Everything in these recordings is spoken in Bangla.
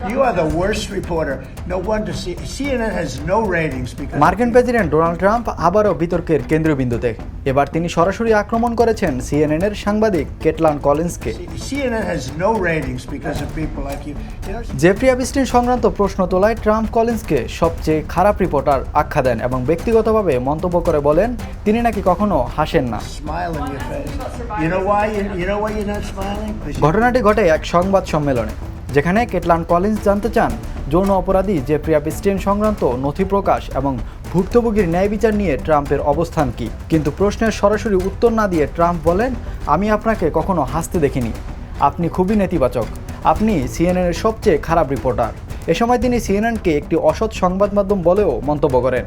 You are the worst reporter. No wonder CNN has no ratings because মার্কিন প্রেসিডেন্ট ডোনাল্ড ট্রাম্প আবারও বিতর্কের কেন্দ্রবিন্দুতে। এবার তিনি সরাসরি আক্রমণ করেছেন সিএনএনের সাংবাদিক কেটলান কলিন্সকে। CNN has no ratings because of people like you. You know, Jeffrey Epstein সংক্রান্ত প্রশ্ন তোলায় ট্রাম্প কলিন্সকে সবচেয়ে খারাপ রিপোর্টার আখ্যা দেন এবং ব্যক্তিগতভাবে মন্তব্য করে বলেন তিনি নাকি কখনো হাসেন না। smile on your face. You know why? You know why you're not smiling? 'Cause you- ঘটনাটি ঘটে এক সংবাদ সম্মেলনে, যেখানে কেটলান কলিন্স জানতে চান যৌন অপরাধী জেফ্রি অ্যাপস্টিন সংক্রান্ত নথি প্রকাশ এবং ভুক্তভোগীর ন্যায় বিচার নিয়ে ট্রাম্পের অবস্থান কি। কিন্তু প্রশ্নের সরাসরি উত্তর না দিয়ে ট্রাম্প বলেন, আমি আপনাকে কখনো হাসতে দেখিনি, আপনি খুবই নেতিবাচক, আপনি সিএনএনের সবচেয়ে খারাপ রিপোর্টার। এ সময় তিনি সিএনএনকে একটি অসৎ সংবাদ মাধ্যম বলেও মন্তব্য করেন।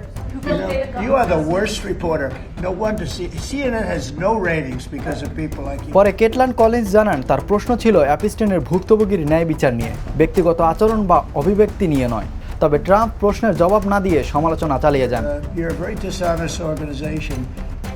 You are the worst reporter. No wonder CNN has no ratings because of people like you. পরে কেটলান কলিন্স জানান তার প্রশ্ন ছিল অ্যাপস্টিনের ভুক্তভোগীর ন্যায় বিচার নিয়ে, ব্যক্তিগত আচরণ বা অভিব্যক্তি নিয়ে নয়। তবে ট্রাম্প প্রশ্নের জবাব না দিয়ে সমালোচনা চালিয়ে যান। You're a very dishonest organization.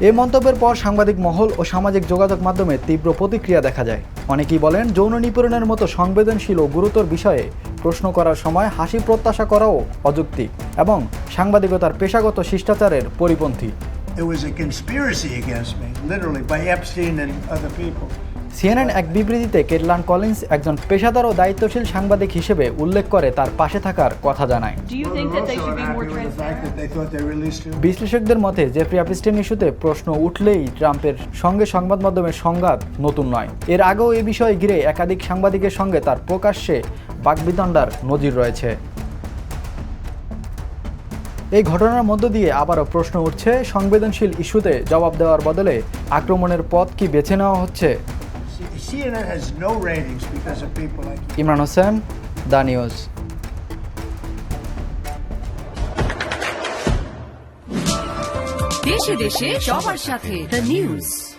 এই মন্তব্যের পর সাংবাদিক মহল ও সামাজিক যোগাযোগ মাধ্যমে তীব্র প্রতিক্রিয়া দেখা যায়। অনেকেই বলেন যৌন নিপীড়নের মতো সংবেদনশীল ও গুরুতর বিষয়ে প্রশ্ন করার সময় হাসি প্রত্যাশা করাও অযৌক্তিক এবং সাংবাদিকতার পেশাগত শিষ্টাচারের পরিপন্থী। It was a conspiracy against me, literally, by Epstein and other people. CNN এক বিবৃতিতে কেটলান কলিন্স একজন পেশাদার ও দায়িত্বশীল সাংবাদিক হিসেবে উল্লেখ করে তার পাশে থাকার কথা জানায়। Do you think that they should be more transparent? They thought they released him. বিশ্লেষকদের মতে জেফ্রি অ্যাপস্টিন ইস্যুতে প্রশ্ন উঠলেই ট্রাম্পের সঙ্গে সংবাদ মাধ্যমের সংঘাত নতুন নয়। এর আগেও এই বিষয়ে ঘিরে একাধিক সাংবাদিকের সঙ্গে তার প্রকাশ্যে বাকবিতণ্ডার নজির রয়েছে। এই ঘটনার মধ্য দিয়ে আবারও প্রশ্ন উঠছে, সংবেদনশীল ইস্যুতে জবাব দেওয়ার বদলে আক্রমণের পথ কি বেছে নেওয়া হচ্ছে? CNN has no ratings because of people like you. Imran Hossain, the news. দেশে দেশে সবার সাথে দ্য নিউজ।